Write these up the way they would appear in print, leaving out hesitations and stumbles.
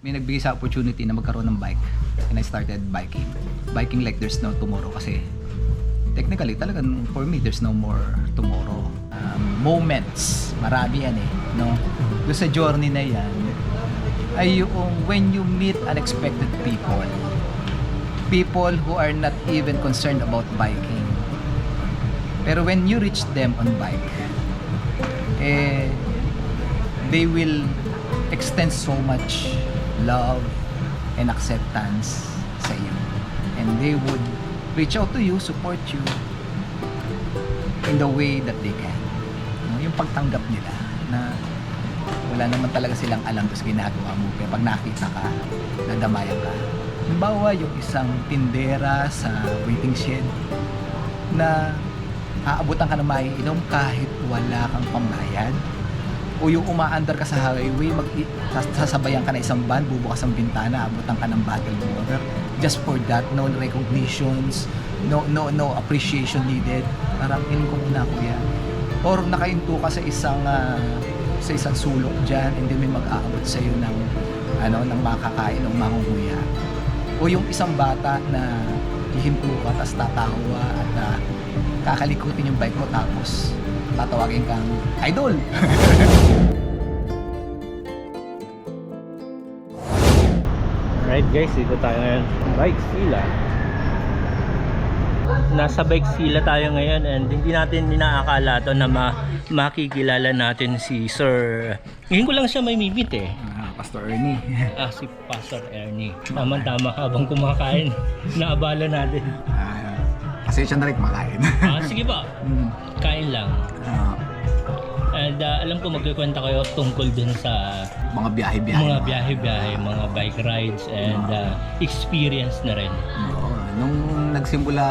May nagbigay sa opportunity na magkaroon ng bike and I started biking. Biking like there's no tomorrow kasi technically talagang for me there's no more tomorrow. Moments, marami yan eh, no? Doon sa journey na yan ay yung when you meet unexpected people who are not even concerned about biking. Pero when you reach them on bike, they will extend so much love and acceptance sa iyo. And they would reach out to you, support you in the way that they can. Yung pagtanggap nila na wala naman talaga silang alam sa ginagawa mo. Pero pag nakita ka, nadamayan ka. Halimbawa, yung isang tindera sa waiting shed na aabutan ka na maiinom kahit wala kang pambayad. O yung umaandar ka sa highway, sasabayan ka na isang van, bubukas ang bintana, abutan ka ng bottled water. Just for that, no recognitions, no appreciation needed. Parang ko muna kuya. Or nakainto ka sa isang sulok diyan, and then may mag-aabot sa iyo ng makakain ng mangunguya. O yung isang bata na hihinto ka tapos tatawa at kakalikutin yung bike mo tapos tatawagin kang idol. Alright guys, dito tayo ngayon Bike Sila. Nasa Bike Sila tayo ngayon and hindi natin inaakala to na makikilala natin si Sir. Ngayon ko lang siya may meet eh. Pastor Ernie. Si Pastor Ernie. Tama habang kumakain, naabala natin. Pasensya na rin kumakain. Sige ba? Kain lang. And alam ko magkikwenta kayo tungkol dun sa mga biyahe-biyahe, mga bike rides and experience na rin. Nung nagsimula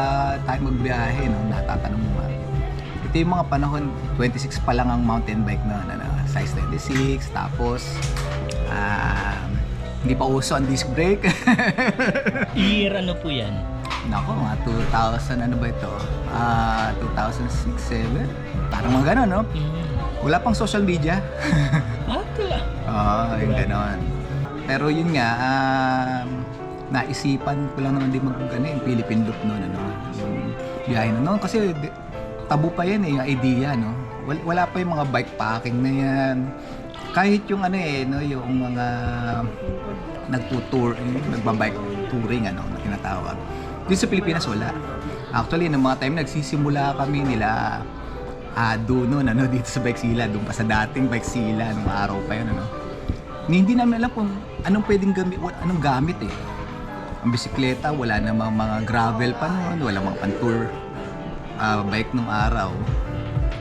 tayo magbiyahe, natatanong mo nga. Ito yung mga panahon, 26 pa lang ang mountain bike noon, size 26, tapos hindi pa uso ang disc brake. Year ano po yan? Nako, mga 2000, ano ba ito? 2006, 2007? Parang mga gano'n, no? Wala pang social media. Yung gano'n. Pero yun nga, naisipan ko lang naman din yung Philippine Loop noon, yung biyahe na noon. Kasi tabu pa yan yung idea, no? Wala pa yung mga bike packing na yan. Kahit yung yung mga nagtutour, nagbabike touring, na tinatawag. Dito sa Pilipinas wala. Actually, nung mga time nagsisimula kami nila doon dito sa Bike Sila, doon pa sa dating Bike Sila, nung araw pa yun, hindi namin alam kung anong pwedeng anong gamit eh. Ang bisikleta, wala namang mga gravel pa noon, wala mga pan-tour bike nung araw.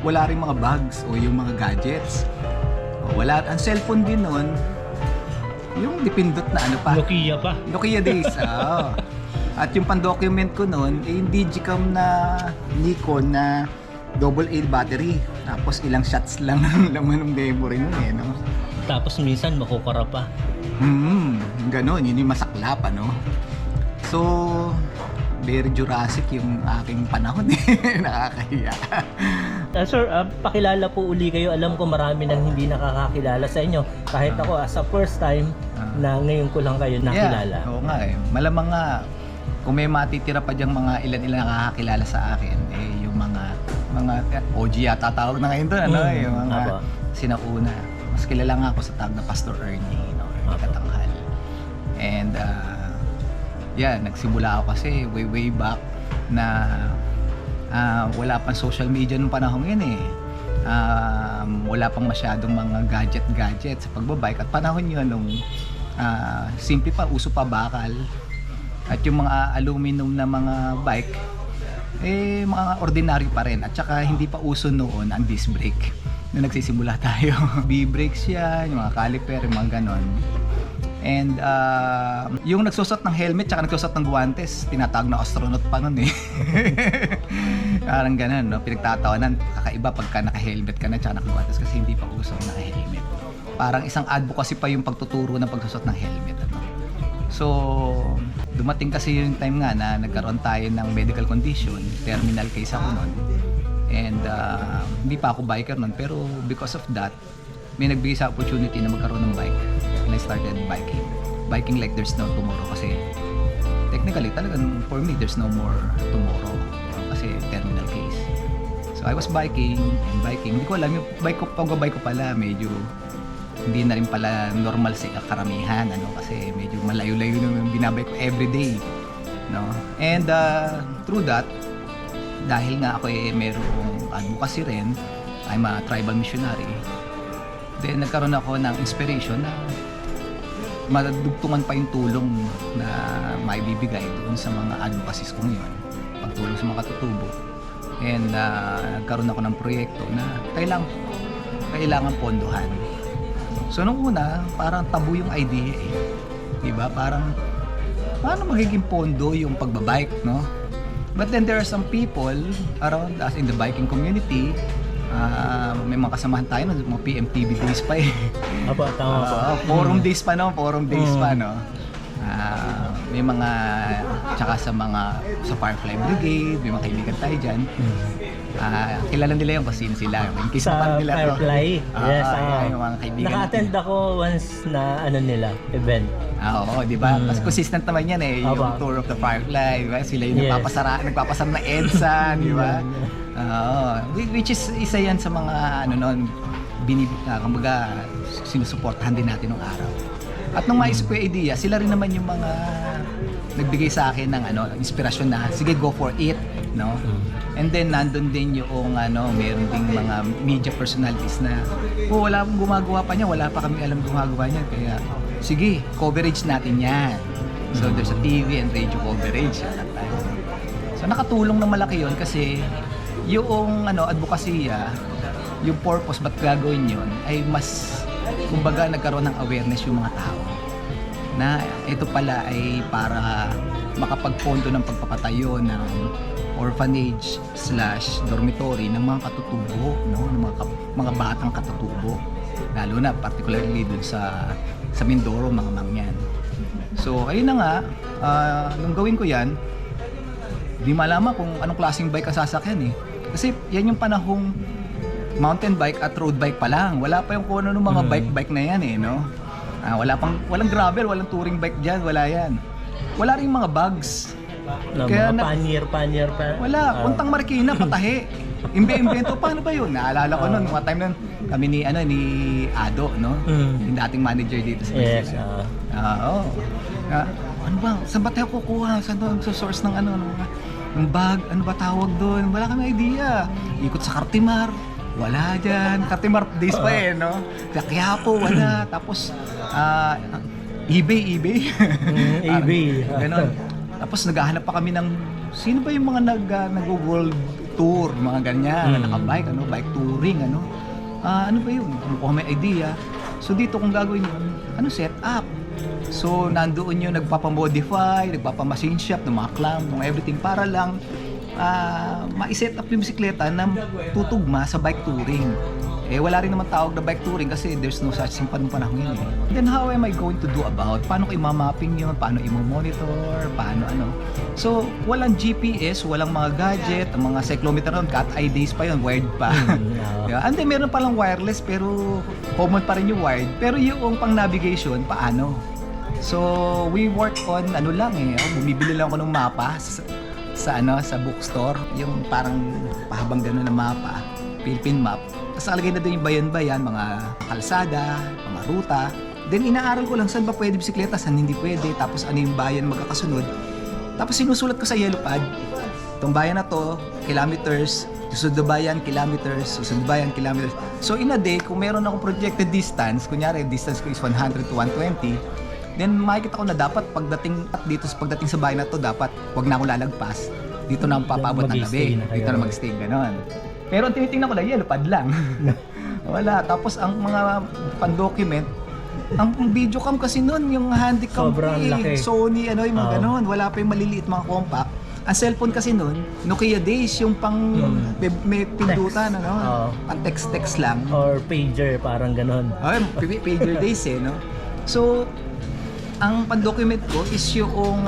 Wala rin mga bags o yung mga gadgets. Wala, ang cellphone din noon, yung dipindot na Nokia days. At yung pan-document ko noon, yung Digicam na Nikon na AA battery. Tapos ilang shots lang ng laman ng memory nun no? Tapos minsan makukura pa. Ganon, yun yung masaklap, So, very Jurassic yung aking panahon nakakahiya. Sir, pakilala po uli kayo. Alam ko marami nang hindi nakakakilala sa inyo. Kahit ako as a first time na ngayon ko lang kayo nakilala. Oo nga malamang nga kung may matitira pa diyang mga ilan nakakakilala sa akin, yung mga OG yata tawag na ngayon doon, yung mga sinauna. Mas kilala nga ako sa tawag na Pastor Ernie, Katanghal. And nagsimula ako kasi way back na wala pang social media nung panahon yun wala pang masyadong mga gadget sa pagbabike at panahon yun nung simple pa, uso pa bakal at yung mga aluminum na mga bike mga ordinary pa rin at saka hindi pa uso noon ang disc brake na nagsisimula tayo. B-brakes yan, yung mga caliper, yung mga ganon. And yung nagsusot ng helmet tsaka nagsusot ng guwantes, tinatawag na astronaut pa nun Parang ganun, pinagtatawanan, kakaiba pagka naka-helmet ka na tsaka naka-guwantes kasi hindi pa uso naka-helmet. Parang isang advocacy pa yung pagtuturo ng pagsusot ng helmet. So, dumating kasi yung time nga na nagkaroon tayo ng medical condition, terminal case ako nun. And hindi pa ako biker nun, pero because of that, may nagbigay sa opportunity na magkaroon ng bike and I started biking. biking like there's no tomorrow kasi technically talagang for me there's no more tomorrow kasi terminal case. So I was biking, hindi ko alam yung pagbabike ko pala medyo hindi na rin pala normal sa karamihan kasi medyo malayo-layo yung binabike ko everyday, no? And through that, dahil nga ako merong advocacy rin, I'm a tribal missionary, then nagkaroon ako ng inspiration na madugtungan pa yung tulong na maibibigay doon sa mga advocacies ko ngayon, pagtulong sa mga katutubo. And nagkaroon ako ng proyekto na kailangan pondohan. So nung una, parang tabu yung idea diba? Parang paano magiging pondo yung pagbabike, no? But then there are some people around us in the biking community. May mga kasamahan tayo mga PMTV days pa Aba, tama po. Forum days pa no. May mga tsaka sa Firefly Brigade, may mga kaibigan tayo dyan. Kilala nila yung kung sino sila. In case Sa nila Firefly? Yes. yung mga kaibigan. Naka-attend ako once na nila, event. Oo, di ba? Mas consistent naman yan yung Tour of the Firefly, di ba? Sila yung nagpapasara na EDSA, di ba? Which is isa yan sa mga kumbaga sinusuportahan din natin ng araw. At nung maisip ko yung idea, sila rin naman yung mga nagbigay sa akin ng inspirasyon na sige, go for it, no? And then nandun din yung meron ding mga media personalities na wala akong gumagawa pa niya, wala pa kami alam gumagawa niya, kaya sige, coverage natin yan. So there's a TV and radio coverage at that time. So nakatulong na malaki yun kasi yung advokasya, yung purpose ba't gagawin yun ay mas kumbaga nagkaroon ng awareness yung mga tao na ito pala ay para makapagpondo ng pagpapatayo ng orphanage / dormitory ng mga katutubo, no? Ng mga batang katutubo, lalo na particularly dun sa Mindoro, mga mangyan. So ayun na nga, nung gawin ko yan, di malaman kung anong klaseng bike ang sasakyan kasi yan yung panahong mountain bike at road bike pa lang. Wala pa yung kung ano ng mga bike na yan no? Walang gravel, walang touring bike dyan, wala yan. Wala rin mga bags. Kaya mga panier pa. Wala, puntang Marikina, patahe. Imbento, paano ba yun? Naalala ko noon, mga time nun, kami ni Ado, no? Yung dating manager dito sa Yes. Ano ba? Saan ba tayo kukuha? Saan ba source ng ng bag? Ano ba tawag doon? Wala kami idea. Ikot sa Cartimar. Wala dyan. Cartimar days pa no? Sa Quiapo, wala. Tapos, eBay. eBay. Ganon. Tapos naghahanap pa kami ng sino ba yung mga nag-world tour, mga ganyan, nakabike, bike touring, ano ba yun? Kung may idea. So dito kung gagawin yun, set up. So nandoon yung nagpapamodify, nagpapamachine shop, ng mga clamp, ng everything para lang ma-set up yung bisikleta na tutugma sa bike touring. Wala rin naman tawag na bike touring kasi there's no such thing pa nung panahon yun Then how am I going to do about? Paano ko i-mapping yun? Paano i-monitor? Paano So, walang GPS, walang mga gadget, ang mga cyclometer nun, cat eye days pa yun, wired pa. And then meron palang wireless pero common pa rin yung wired. Pero yung pang navigation, paano? So, we work on bumibili lang ako ng mapa sa bookstore, yung parang pahabang gano'n na mapa, Philippine map. Tapos nakalagay na doon yung bayan-bayan, mga kalsada, mga ruta. Then inaaral ko lang saan ba pwede bisikleta, saan hindi pwede, tapos ano yung bayan magkakasunod. Tapos sinusulat ko sa yellow pad, itong bayan na to, kilometers, susunod na bayan, kilometers, susunod na bayan, kilometers. So in a day, kung meron akong projected distance, kunyari distance ko is 100 to 120, then makikita ko na dapat pagdating sa bayan na to, dapat wag na ako lalagpas. Dito na ako papabot ng gabi. Dito na mag-stay, gano'n. Pero ang tinitingnan ko lang, yellow pad lang. Wala. Tapos ang mga pan-document, ang video cam kasi noon, yung handycam Sony, yung mga ganon. Wala pa yung maliliit mga compact. Ang cellphone kasi noon, Nokia days, yung pang may pindutan, pang text lang. Or pager, parang ganon. Pager days no? So, ang pan-document ko is yung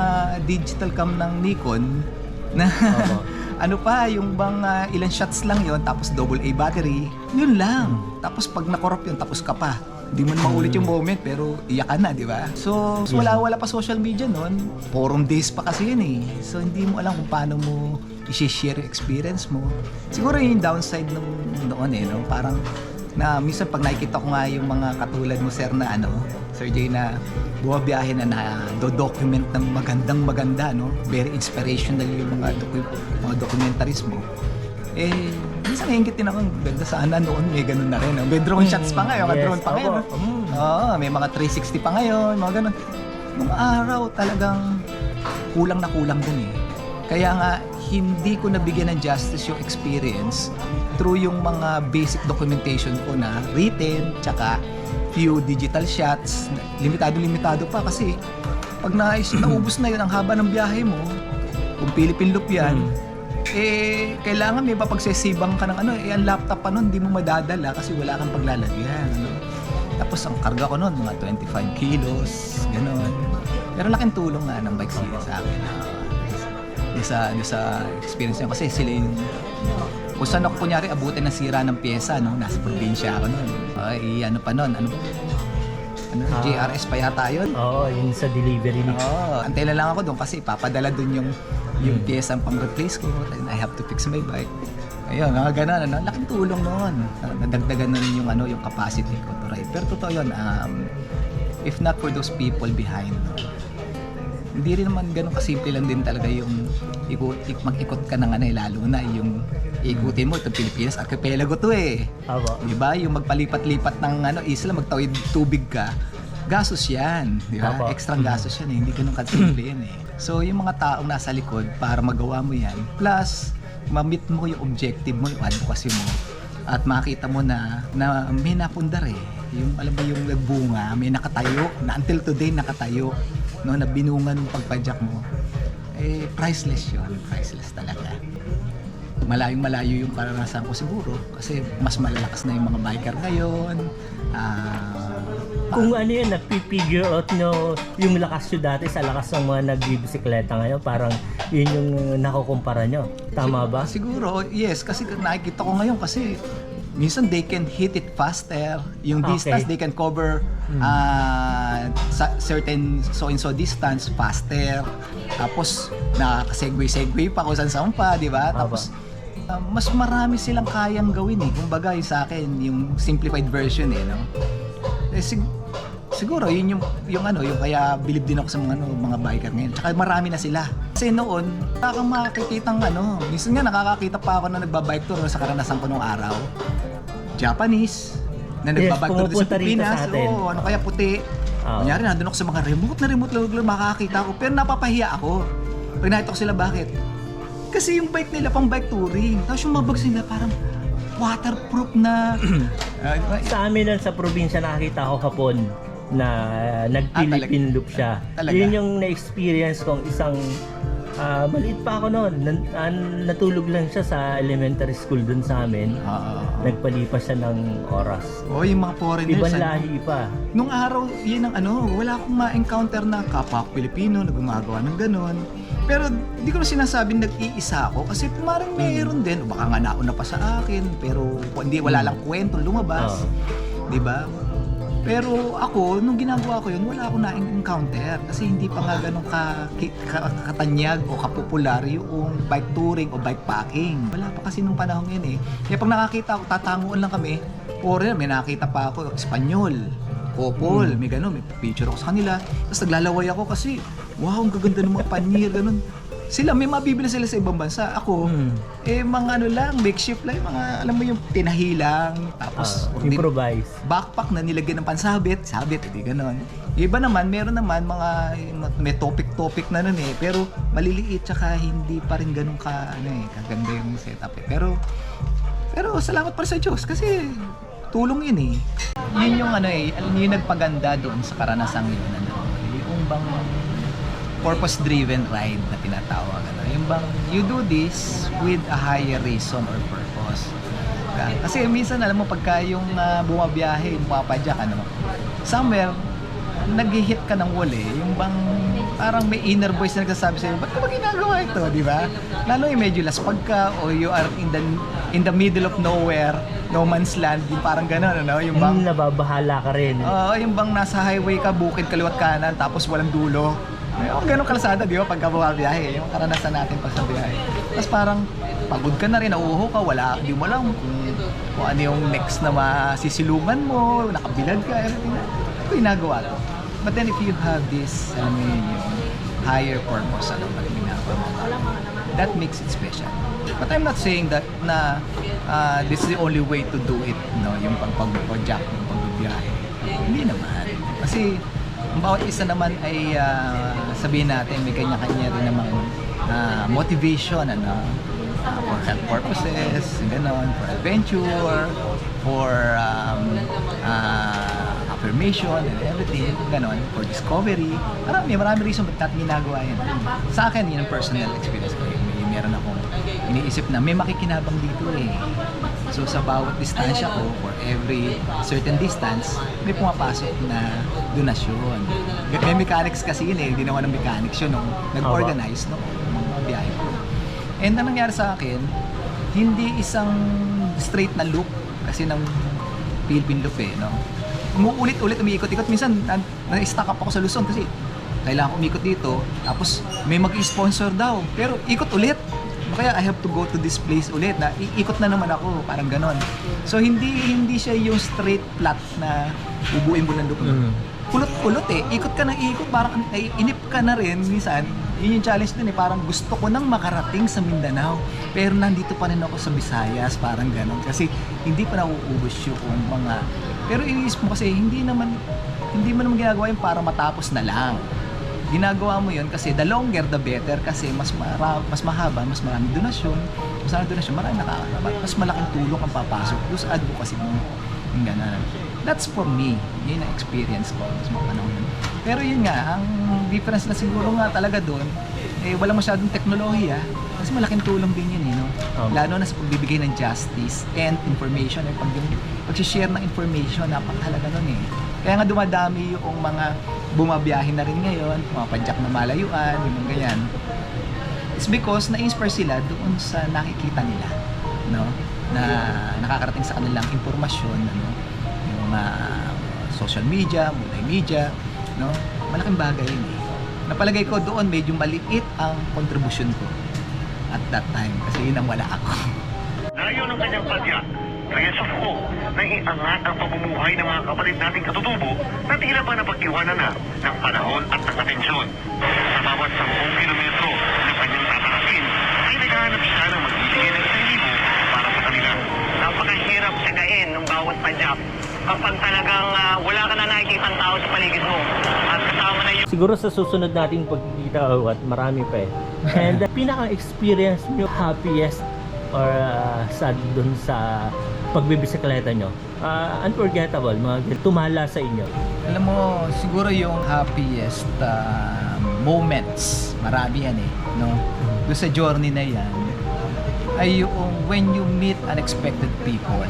digital cam ng Nikon na yung bang ilan shots lang yon, tapos AA battery, yun lang. Tapos pag na-corrupt yun, tapos ka pa. Hindi mo na maulit yung moment, pero iyak ka na, di ba? So, wala pa social media noon. Forum days pa kasi yun eh. So, hindi mo alam kung paano mo i-share yung experience mo. Siguro yung downside nung noon eh, no? Parang na minsan pag nakikita ko nga yung mga katulad mo, sir, na Sir Jay, na bumabiyahe na do-document ng maganda, no? Very inspirational yung mga documentaries mo. Eh, minsan nahingkit din ako, ganda sana noon, may ganun na rin. May drone shots pa ngayon, mga drone pa ngayon. Oo, may mga 360 pa ngayon, mga ganun. Nung araw talagang kulang na kulang din eh. Kaya nga, hindi ko nabigyan ng justice yung experience through yung mga basic documentation ko na written, tsaka few digital shots. Limitado pa kasi pag naubos na yun, ang haba ng biyahe mo, kung Philippine Loop yan, eh, kailangan may papagsesibang ka ng ang laptop pa nun, hindi mo madadala kasi wala kang paglalagyan, Tapos ang karga ko nun, mga 25 kilos, gano'n. Pero laking tulong nga ng bike sila sa akin. Sa experience niya, kasi sila yung, kung saan ako kunyari abutin ng sira ng pyesa, nasa probinsya ako nun. Ay, pa nun, JRS pa yata yun? Oo, yun sa delivery. Antay na lang ako doon kasi papadala doon yung pyesa ang pang-replace ko, and I have to fix my bike. Ayun, mga ganun, laking tulong noon. Nadagdagan na rin yung capacity ko to ride. Pero totoo yun, if not for those people behind, hindi rin naman ganun kasimple lang din talaga yung mag-ikot ka ng lalo na yung ikutin mo, itong Pilipinas, archipelago to eh. Diba? Yung magpalipat-lipat ng isla, magtawid tubig ka, gastos yan, di ba? Extrang gastos yan eh, hindi ganun kasimple yan eh. So, yung mga taong nasa likod para magawa mo yan, plus, ma-meet mo yung objective mo, yung advocacy mo, at makita mo na may napundar eh. Yung, alam mo, yung nagbunga, may nakatayo, na until today nakatayo, na binungan ng pagpadyak mo, eh, priceless yun, priceless talaga. Malayong-malayo yung karanasan ko siguro, kasi mas malalakas na yung mga biker ngayon. Kung yun, nagpipigure out nyo yung lakas nyo dati sa lakas ng mga nagbibisikleta ngayon, parang yun yung nakukumpara nyo. Tama ba? Siguro, yes. Kasi nakikita ko ngayon kasi minsan they can hit it faster. Yung distance, they can cover certain so-and-so distance faster. Tapos, nakaka-segway pa kung saan pa, di ba? Tapos, mas marami silang kayang gawin eh. Kung bagay sa akin, yung simplified version eh, no? Siguro yun yung kaya bilib din ako sa mga biker ngayon. Tsaka marami na sila. Kasi noon, makikitang minsan nga nakakakita pa ako na nagbabike tour sa karanasan ko nung araw. Japanese na nagbabike tour sa Pilipinas. Ano kaya puti. Kunyari nandun ako sa mga remote makakakita ako. Pero napapahiya ako. Pag nakita ko sila, bakit? Kasi yung bike nila pang bike touring. Tapos yung mabag sila parang waterproof na. Sa amin lang sa probinsya nakakita ko kapon na nag-Philippine Loop siya. Yun yung na-experience kong isang maliit pa ako noon. Natulog lang siya sa elementary school dun sa amin. Nagpalipas siya ng oras. Yung mga foreigners. Ibang lahi pa. Nung araw, yun ang wala akong ma-encounter na kapwa Pilipino na gumagawa ng ganon. Pero di ko na sinasabing nag-iisa ako kasi parang mayroon din. O baka nga nauna pa sa akin, pero wala lang kwento lumabas. Di ba? Pero ako, nung ginagawa ko yun, wala akong na-encounter kasi hindi pa nga ganun katanyag o kapopular yung bike touring o bike packing. Wala pa kasi nung panahon yun eh. Kaya pag nakakita ako, tatanguan lang kami. Foreigner, may nakita pa ako, Espanyol, couple, may ganun, may picture ako sa kanila. Tapos naglalaway ako kasi, wow, ang gaganda ng mga panir, ganun. Sila, may mabibili sila sa ibang bansa. Ako, mga lang, makeshift lang, mga, alam mo yung tinahilang, tapos improvise. Backpack na nilagyan ng sabit, hindi ganon. Iba naman, meron naman mga, may topic na nun eh, pero maliliit, tsaka hindi pa rin ganun kaganda yung setup eh. Pero salamat pa sa Diyos, kasi tulong yun eh. Yun yung yung nagpaganda doon sa karanasang yun, yung bang purpose-driven ride na tinatawag. Yung bang you do this with a higher reason or purpose. Kasi minsan alam mo pagka yung bumabiyahe, papadyak somewhere nag-hit ka ng wall eh. Yung bang parang may inner voice na nagsasabi sa'yo, ba't ka ba ginagawa ito, di ba? Lalo yung medyo laspag ka o you are in the middle of nowhere, no man's land, yung parang gano'n, ano? Yung bang, Nababahala ka rin. yung bang nasa highway ka, bukid, kaliwat kanan, tapos walang dulo. Yung ganong kalsada, di ba, pagka bumabiyahe, yung karanasan natin pag sa biyahe. Tapos parang pagod ka na rin, nauuho ka, wala, di mo alam kung ano yung next na masisilungan mo, nakabilad ka, everything. Ito ginagawa to. But then if you have this, yung higher purpose, pag ginagawa mo, that makes it special. But I'm not saying that na this is the only way to do it, no? Yung pag-project, yung pagbibiyahe. Hindi naman. Kasi ang bawat isa naman ay sabihin natin may kanya-kanya rin namang motivation, ano? For health purposes, gano'n, for adventure, for affirmation and everything, gano'n, for discovery. Marami reason ba't natin ginagawa yan. Sa akin, yun ang personal experience ko. Meron akong iniisip na may makikinabang dito eh. So sa bawat distansya ko, for every certain distance, may pumapasok na donasyon. May mechanics kasi yun eh, hindi naman ng mechanics yun nung nag-organize no, mga biyahe ko. And ang nangyari sa akin, hindi isang straight na loop kasi ng Philippine loop eh, no? Umuulit-ulit, umiikot-ikot. Minsan, na-stuck up ako sa Luzon kasi kailangan ko umikot dito. Tapos, may mag-sponsor daw. Pero, ikot ulit. Kaya, I have to go to this place ulit. Na, iikot na naman ako. Parang ganon. So, hindi siya yung straight flat na ubuin mo ng loop. Kulot-kulot eh. Ikot ka ng ikot. Parang inip ka na rin. Minsan, yun yung challenge din eh. Parang gusto ko nang makarating sa Mindanao. Pero nandito pa rin ako sa Visayas. Parang ganon. Kasi, hindi pa nauubos yung mga... Pero iniisip mo kasi, hindi mo naman ginagawa yun para matapos na lang. Ginagawa mo yun kasi the longer the better kasi mas mahaba, mas maraming donasyon, mas malaking tulong ang papasok doon sa advocacy mo. Yung ganun. That's for me. Yun ang experience ko sa mga panahon. Pero yun nga, ang difference na siguro nga talaga doon, walang masyadong teknolohiya kasi malaking tulong din yun, no? Lalo na sa pagbibigay ng justice and information, pag-share ng information, napakahalaga nun eh. Kaya nga dumadami yung mga bumabiyahe na rin ngayon, mga padyak na malayuan, yung ganyan. It's because na-inspire sila doon sa nakikita nila, no? Na nakakarating sa kanilang impormasyon, ano? Yung social media, multimedia, no? Malaking bagay yun eh. Napalagay ko doon medyo maliit ang kontribusyon ko at that time kasi yun ang wala ako. Layo ng kanyang padyak, Reyes of Hope, na iangat ang pamumuhay ng mga kapatid nating katutubo na tila ba napag-iwanan na ng panahon at ng atensyon. Sa bawat 10 kilometro na kanyang tatarakin, ay naghahanap siya ng magbibigay ng 1,000 para sa kanila. Napakahirap sagain ng bawat padyak kapag talagang wala ka na nakikita tao sa paligid mo at kasama na yung... Siguro sa susunod nating pagkikita at marami pa eh. And pinaka-experience nyo happiest or sad dun sa pagbibisikleta nyo? Unforgettable, mga tumala sa inyo? Alam mo, siguro yung happiest moments, marami yan eh, no? Doon sa journey na yan, ay yung when you meet unexpected people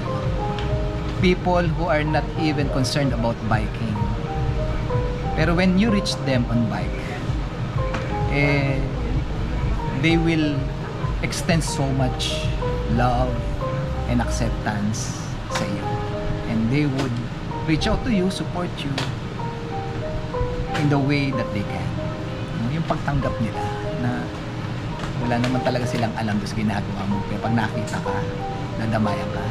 who are not even concerned about biking. Pero when you reach them on bike, they will extend so much love and acceptance sa iyo. And they would reach out to you, support you in the way that they can. Yung pagtanggap nila na wala naman talaga silang alam doon sa ginagawa mo. Pero pag nakita ka, nadamayan ka.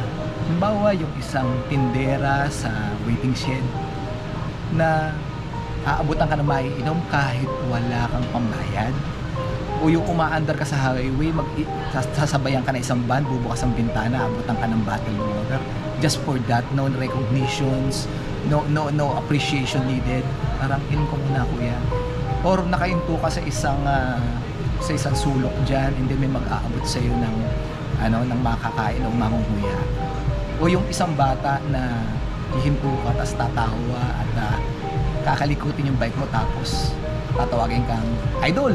Halimbawa, yung isang tindera sa waiting shed na aabutan ka na maiinom kahit wala kang pambayad. O yung umaandar ka sa highway, sasabayan ka na isang van, bubukas ang bintana, abutan ka ng bottled water. Just for that, no recognitions, no appreciation needed. Parang inom ko muna kuya. Or nakainto ka sa isang sulok dyan, and then may mag-aabot sa iyo ng makakain o mangunguya. O yung isang bata na hihinto ka, tapos tatawa at kakalikutin yung bike mo tapos tatawagin kang idol.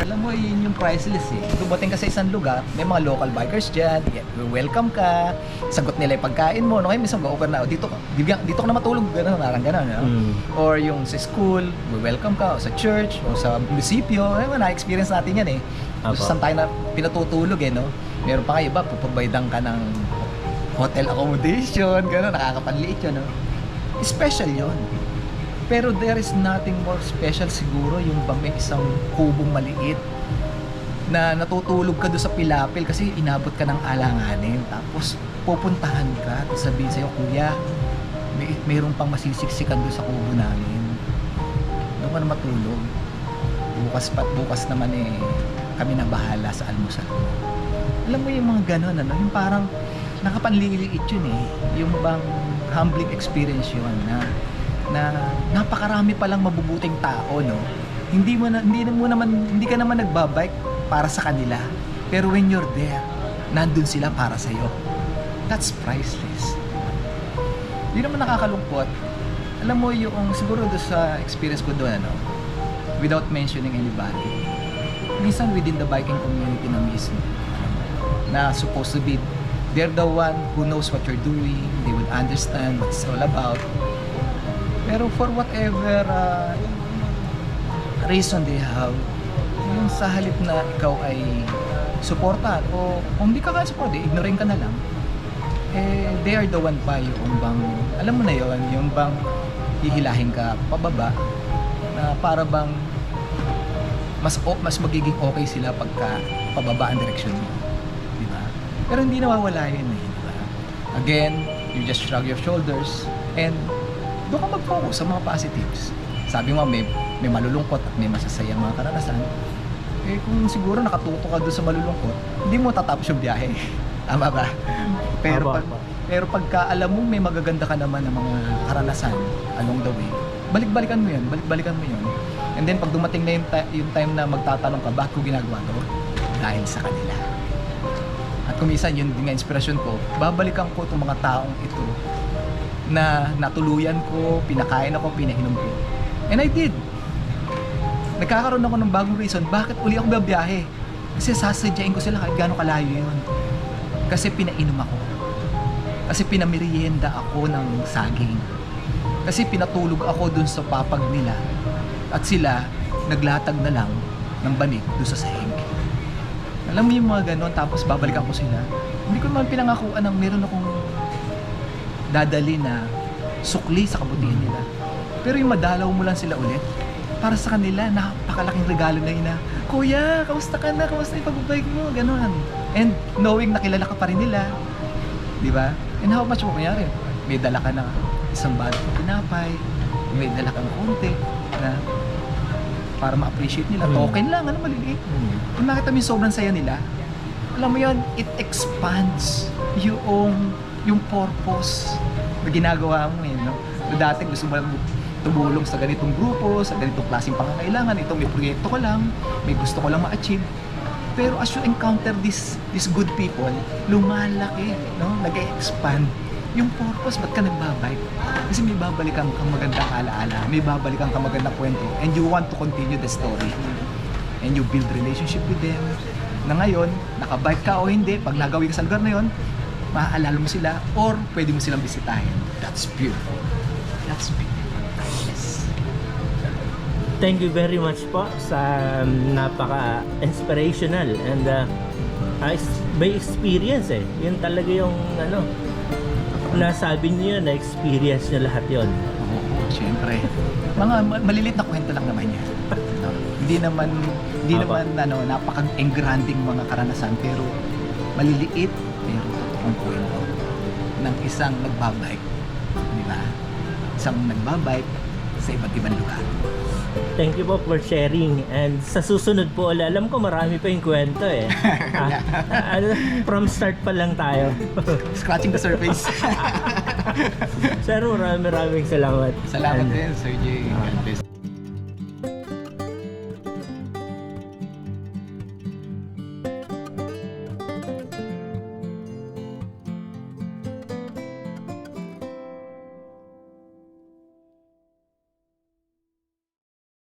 Alam mo, yun yung priceless eh. Dumating ka sa isang lugar, may mga local bikers dyan, welcome ka, sagot nila yung pagkain mo, no? Kaya minsan go-over na, dito ka na matulog, gano'n, parang gano'n, no? Or yung sa school, welcome ka, o sa church, o sa munisipyo, na-experience natin yan eh. Kung saan tayo na pinatutulog eh, no? Meron pa kayo ba, puprovidean ka ng hotel accommodation, gano'n, nakakapanliit yun, no? Special yun. Pero there is nothing more special siguro yung ba may isang kubong maliit na natutulog ka doon sa pilapil kasi inabot ka ng alanganin. Tapos pupuntahan ka at sabihin sa'yo, kuya, mayroon pang masisiksikan doon sa kubo namin. Doon ka na matulog. Bukas naman eh, kami na bahala sa almusal. Alam mo yung mga ganon, ano? Yung parang nakapanliliit yun eh. Yung bang humbling experience yun na napakarami palang mabubuting tao, no? Hindi ka naman nagbabike para sa kanila. Pero when you're there, nandun sila para sa iyo. That's priceless. Yun naman nakakalungkot. Alam mo yung siguro doon sa experience ko doon, ano, without mentioning anybody. Minsan within the biking community na mismo, na supposed to be they're the one who knows what you're doing, they would understand what it's all about. Pero for whatever reason they have, yung sa halip na ikaw ay supportan o kung hindi ka support, ignorin ka na lang, eh they are the one pa yung bang, alam mo na yon, yung bang hihilahin ka pababa na para bang mas magiging okay sila pagka pababa ang direksyon mo, di ba? Pero hindi nawawala yun eh, di ba? Again, you just shrug your shoulders and doon ka mag-focus sa mga positives. Sabi mo, may malulungkot at may masasayang mga karanasan. Eh kung siguro nakatuto ka doon sa malulungkot, hindi mo tatapos yung biyahe. Tama ba? Pero pagka alam mo may magaganda ka naman ng mga karanasan along the way, balik-balikan mo yun. And then pag dumating na yung time na magtatanong ka, bakit ko ginagawa to? Dahil sa kanila. At kung minsan yun din nga inspirasyon ko, babalikan ko itong mga taong ito na natuluyan ko, pinakain ako, pinainom ko. And I did. Nagkakaroon ako ng bagong reason bakit uli ako babiyahe. Kasi sasadyain ko sila kahit gaano kalayo yun. Kasi pinainom ako. Kasi pinamerienda ako ng saging. Kasi pinatulog ako dun sa papag nila. At sila, naglatag na lang ng banig dun sa sahig. Alam mo yung mga ganon, tapos babalikan ko sila. Hindi ko naman pinangakuan ng meron akong dadali na sukli sa kabutihan nila. Pero yung madalaw mo lang sila ulit, para sa kanila, napakalaking regalo na yun na, kuya, kamusta ka na? Kamusta yung pagbabike mo? Ganon. And knowing na kilala ka pa rin nila, di ba? And how much mo kunyari? May dala ka na isang bag ng pinapay, may dala ka ng konti na para ma-appreciate nila. Token lang, ano maliliit. Kung nakita mo yung sobrang saya nila, alam mo yun, it expands yung purpose na ginagawa mo eh, no? So, dati gusto mo lang tumulong sa ganitong grupo, sa ganitong klaseng pangangailangan, ito may proyekto ko lang, may gusto ko lang ma-achieve. Pero as you encounter these good people, lumalaki, no? Nag-expand yung purpose. Ba't ka nagbabike? Kasi may babalikan kang magandang alaala, may babalikan kang magandang kwento, and you want to continue the story. And you build relationship with them. Na ngayon, nakabike ka o hindi, pag nagawi ka sa lugar na yon, maaalala mo sila or pwede mo silang bisitahin. That's beautiful. That's beautiful. Yes. Thank you very much po sa napaka-inspirational and by experience eh. Yun talaga yung nasabi niyo na experience niyo lahat yon. Oo, syempre. Mga malilit na kwento lang naman yan. No? Hindi naman napaka-engranding mga karanasan, pero maliliit pero totoong kwento ng isang nagbabike, di ba? Isang nagbabike sa iba't ibang lugar. Thank you po for sharing, and sa susunod po alam ko marami pa yung kwento eh. From start pa lang tayo. Scratching the surface. Sir, maraming salamat. Salamat din, Sir Jay. God bless.